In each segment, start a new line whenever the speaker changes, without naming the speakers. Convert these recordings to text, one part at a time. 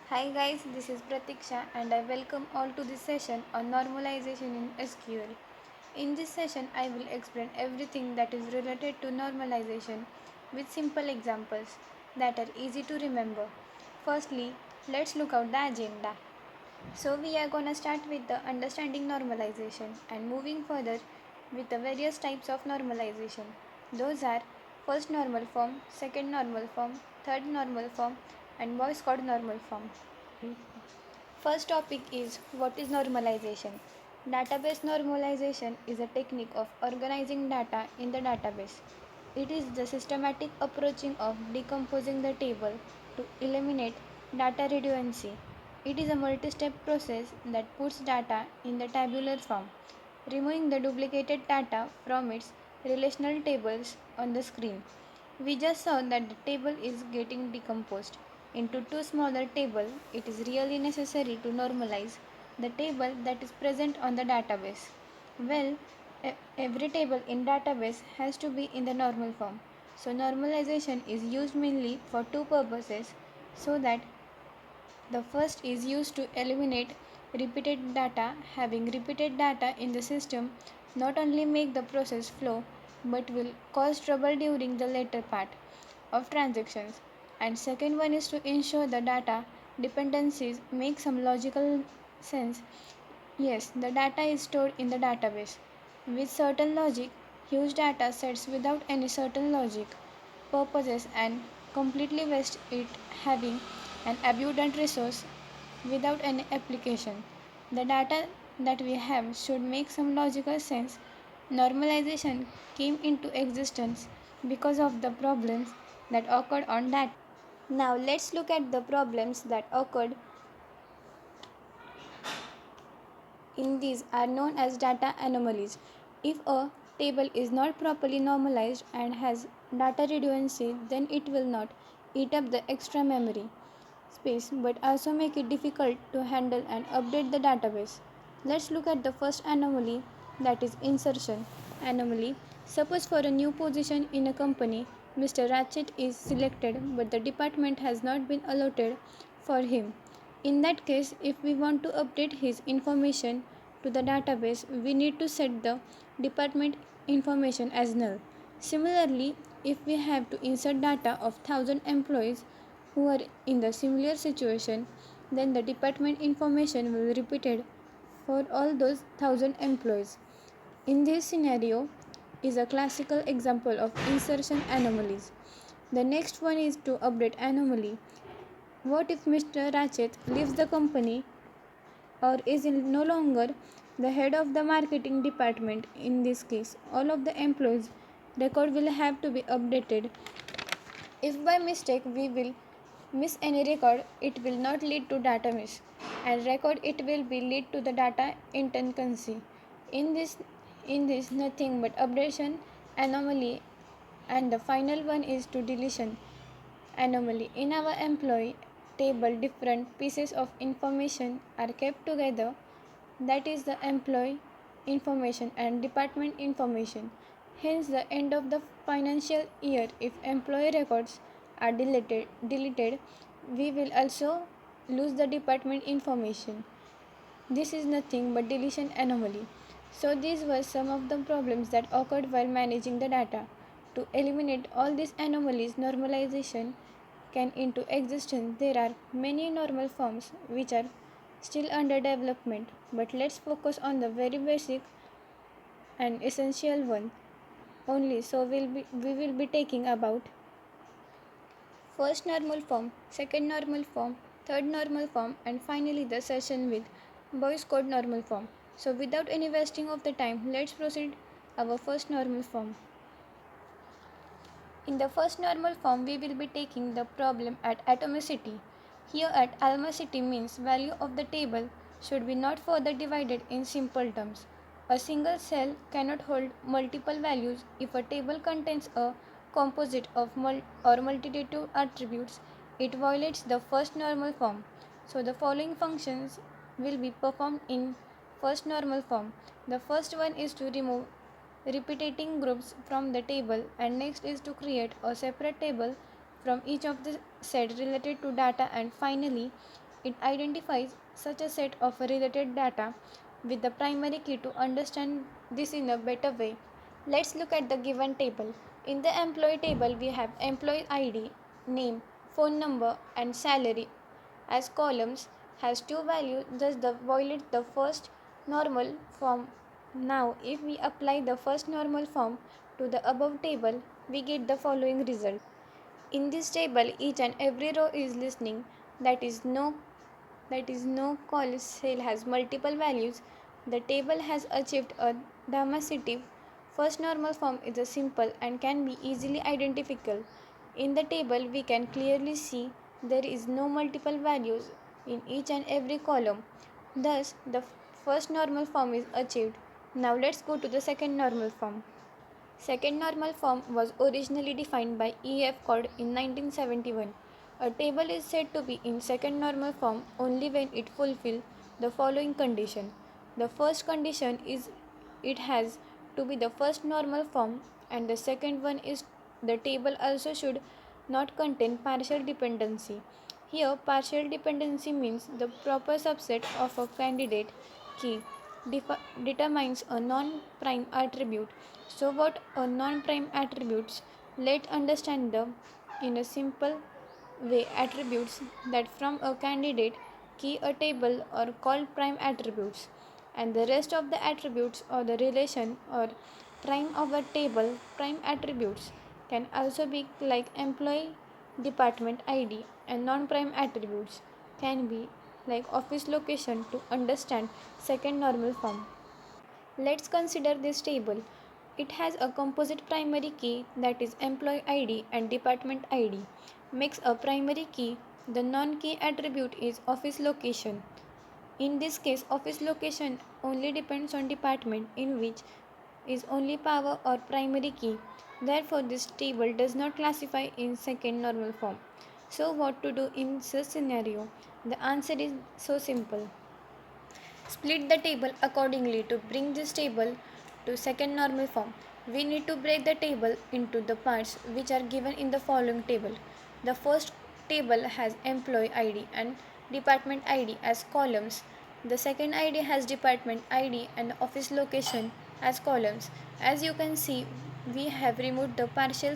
Hi guys, this is Pratiksha and I welcome all to this session on normalization in SQL. In this session, I will explain everything that is related to normalization with simple examples that are easy to remember. Firstly, let's look at the agenda. So we are gonna start with the understanding normalization and moving further with the various types of normalization. Those are first normal form, second normal form, third normal form, and Boyce code normal form. First topic is what is normalization. Database normalization is a technique of organizing data in the database. It is the systematic approaching of decomposing the table to eliminate data redundancy. It is a multi-step process that puts data in the tabular form, removing the duplicated data from its relational tables on the screen. We just saw that the table is getting decomposed into two smaller tables. It is really necessary to normalize the table that is present on the database. Well, every table in database has to be in the normal form. So normalization is used mainly for two purposes, so that the first is used to eliminate repeated data. Having repeated data in the system not only make the process flow but will cause trouble during the later part of transactions. And second one is to ensure the data dependencies make some logical sense. Yes, the data is stored in the database with certain logic. Huge data sets without any certain logic purposes and completely waste it, having an abundant resource without any application. The data that we have should make some logical sense. Normalization came into existence because of the problems that occurred on data. Now let's look at the problems that occurred in these are known as data anomalies. If a table is not properly normalized and has data redundancy, then it will not eat up the extra memory space but also make it difficult to handle and update the database. Let's look at the first anomaly, that is insertion anomaly. Suppose for a new position in a company, Mr. Ratchet is selected but the department has not been allotted for him. In that case, if we want to update his information to the database, we need to set the department information as null. Similarly, if we have to insert data of 1000 employees who are in the similar situation, then the department information will be repeated for all those 1000 employees. In this scenario is a classical example of insertion anomalies. The next one is to update anomaly. What if Mr. Ratchet leaves the company or is no longer the head of the marketing department? In this case, all of the employees' record will have to be updated. If by mistake we will miss any record, it will not lead to data miss, and record it will be lead to the data inconsistency. In this, nothing but updation anomaly, and the final one is to deletion anomaly. In our employee table, different pieces of information are kept together, that is the employee information and department information. Hence, the end of the financial year, if employee records are deleted, we will also lose the department information. This is nothing but deletion anomaly. So these were some of the problems that occurred while managing the data. To eliminate all these anomalies, normalization can into existence. There are many normal forms which are still under development, but let's focus on the very basic and essential one only. So we will be taking about first normal form, second normal form, third normal form, and finally the session with Boyce code normal form. So without any wasting of the time, let's proceed our first normal form. In the first normal form, we will be taking the problem at atomicity. Here at atomicity means value of the table should be not further divided in simple terms. A single cell cannot hold multiple values if a table contains a composite of or multitude attributes. It violates the first normal form. So the following functions will be performed in first normal form. The first one is to remove repeating groups from the table, and next is to create a separate table from each of the set related to data, and finally It identifies such a set of related data with the primary key. To understand this in a better way, let's look at the given table. In the employee table, we have employee ID, name, phone number, and salary as columns has two values, thus the violate the first normal form. Now, if we apply the first normal form to the above table, we get the following result. In this table, each and every row is listening, that is no call cell has multiple values. The table has achieved a demonstrative first normal form is a simple and can be easily identifiable. In the table, we can clearly see there is no multiple values in each and every column. Thus, the first normal form is achieved. Now let's go to the second normal form. Second normal form was originally defined by E.F. Codd in 1971. A table is said to be in second normal form only when it fulfills the following condition. The first condition is it has to be the first normal form, and the second one is the table also should not contain partial dependency. Here, partial dependency means the proper subset of a candidate key determines a non-prime attribute. So what are non-prime attributes? Let's understand them in a simple way. Attributes that from a candidate key a table are called prime attributes, and the rest of the attributes or the relation or prime of a table. Prime attributes can also be like employee department ID, and non-prime attributes can be like office location. To understand second normal form, let's consider this table. It has a composite primary key, that is employee ID and department ID makes a primary key. The non-key attribute is office location. In this case, office location only depends on department, in which is only power or primary key. Therefore, this table does not classify in second normal form. So what to do in such scenario? The answer is so simple. Split the table accordingly to bring this table to second normal form. We need to break the table into the parts which are given in the following table. The first table has employee ID and department ID as columns. The second ID has department ID and office location as columns. As you can see, we have removed the partial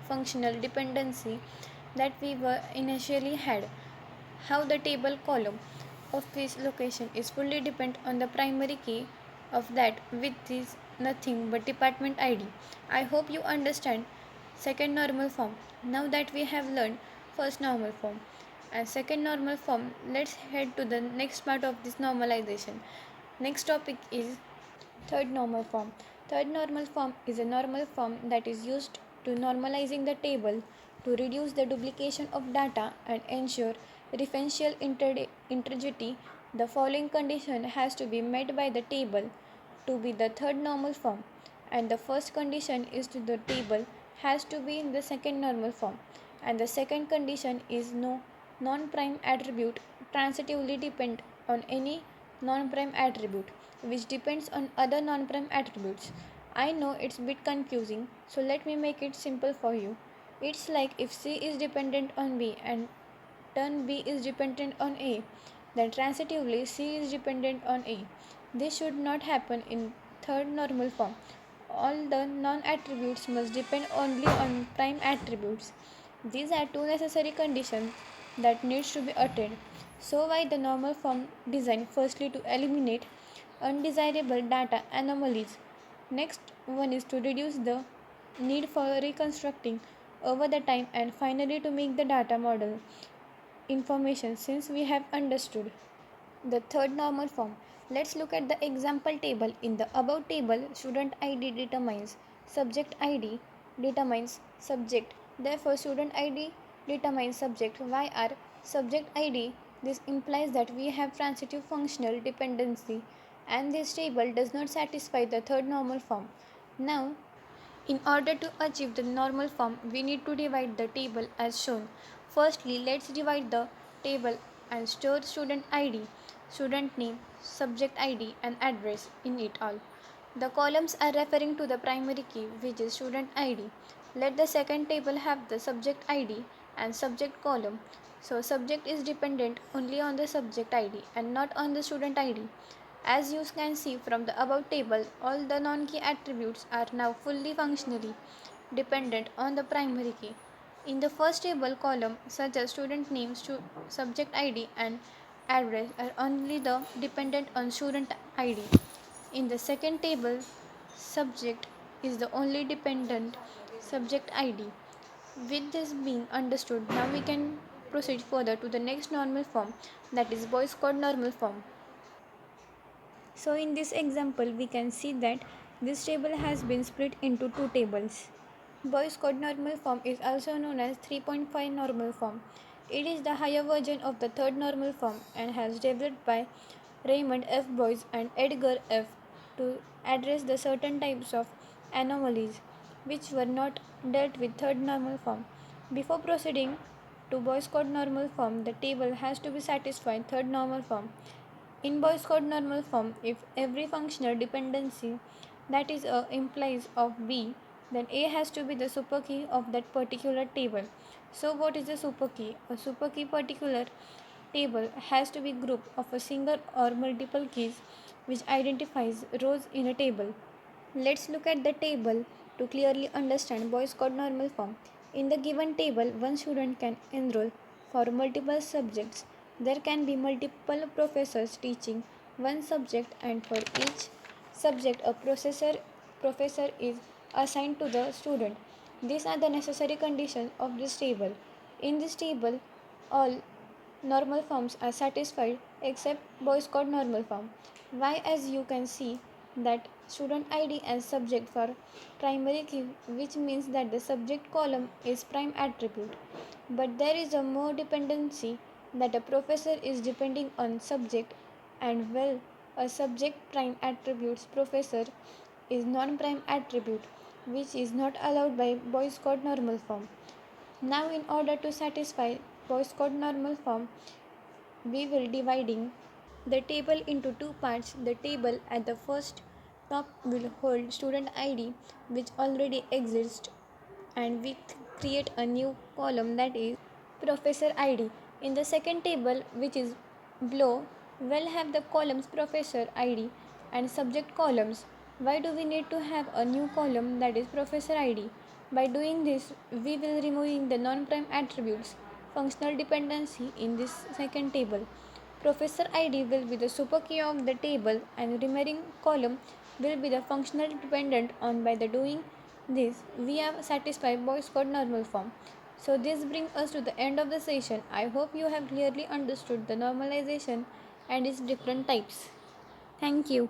functional dependency that we were initially had. How the table column of this location is fully depend on the primary key of that, which is nothing but department ID. I hope you understand second normal form. Now that we have learned first normal form and second normal form, let's head to the next part of this normalization. Next topic is third normal form. Third normal form is a normal form that is used to normalizing the table to reduce the duplication of data and ensure referential integrity. The following condition has to be met by the table to be the third normal form, and the first condition is to the table has to be in the second normal form, and the second condition is no non-prime attribute transitively depend on any non-prime attribute which depends on other non-prime attributes. I know it's a bit confusing, so let me make it simple for you. It's like if C is dependent on B and turn B is dependent on A, then transitively C is dependent on A. This should not happen in third normal form. All the non-attributes must depend only on prime attributes. These are two necessary conditions that needs to be attained. So why the normal form design? Firstly, to eliminate undesirable data anomalies. Next one is to reduce the need for reconstructing over the time, and finally to make the data model information since we have understood the third normal form. Let's look at the example table. In the above table, student ID determines subject ID determines subject. Therefore, student ID determines subject. Why are subject ID? This implies that we have transitive functional dependency, and this table does not satisfy the third normal form. Now, in order to achieve the normal form, we need to divide the table as shown. Firstly, let's divide the table and store student ID, student name, subject ID, and address in it all. The columns are referring to the primary key, which is student ID. Let the second table have the subject ID and subject column. So subject is dependent only on the subject ID and not on the student ID. As you can see from the above table, all the non-key attributes are now fully functionally dependent on the primary key. In the first table column, such as student name, subject ID and address are only the dependent on student ID. In the second table, subject is the only dependent subject ID. With this being understood, now we can proceed further to the next normal form, that is Boyce Codd normal form. So in this example we can see that this table has been split into two tables. Boyce Codd normal form is also known as 3.5 normal form. It is the higher version of the third normal form and has developed by Raymond F. Boyce and Edgar F. to address the certain types of anomalies which were not dealt with third normal form. Before proceeding to Boyce Codd normal form, the table has to be satisfied third normal form. In Boyce Codd normal form, if every functional dependency that is A implies of B, then A has to be the superkey of that particular table. So what is a superkey? A superkey particular table has to be group of a single or multiple keys which identifies rows in a table. Let's look at the table to clearly understand Boyce Codd normal form. In the given table, one student can enroll for multiple subjects. There can be multiple professors teaching one subject, and for each subject a professor is assigned to the student. These are the necessary conditions of this table. In this table, all normal forms are satisfied except Boyce Codd normal form. Why? As you can see that student ID and subject for primary key, which means that the subject column is prime attribute. But there is a more dependency that a professor is depending on subject, and well, a subject prime attributes professor is non-prime attribute, which is not allowed by Boyce Codd normal form. Now in order to satisfy Boyce Codd normal form, we will dividing the table into two parts. The table at the first top will hold student ID which already exists, and we create a new column that is professor ID. In the second table, which is below, will have the columns professor ID and subject columns. Why do we need to have a new column that is professor ID? By doing this, we will removing the non-prime attributes functional dependency in this second table. Professor ID will be the superkey of the table and remaining column will be the functional dependent on. By the doing this, we have satisfied Boyce Codd normal form. So this brings us to the end of the session. I hope you have clearly understood the normalization and its different types. Thank you.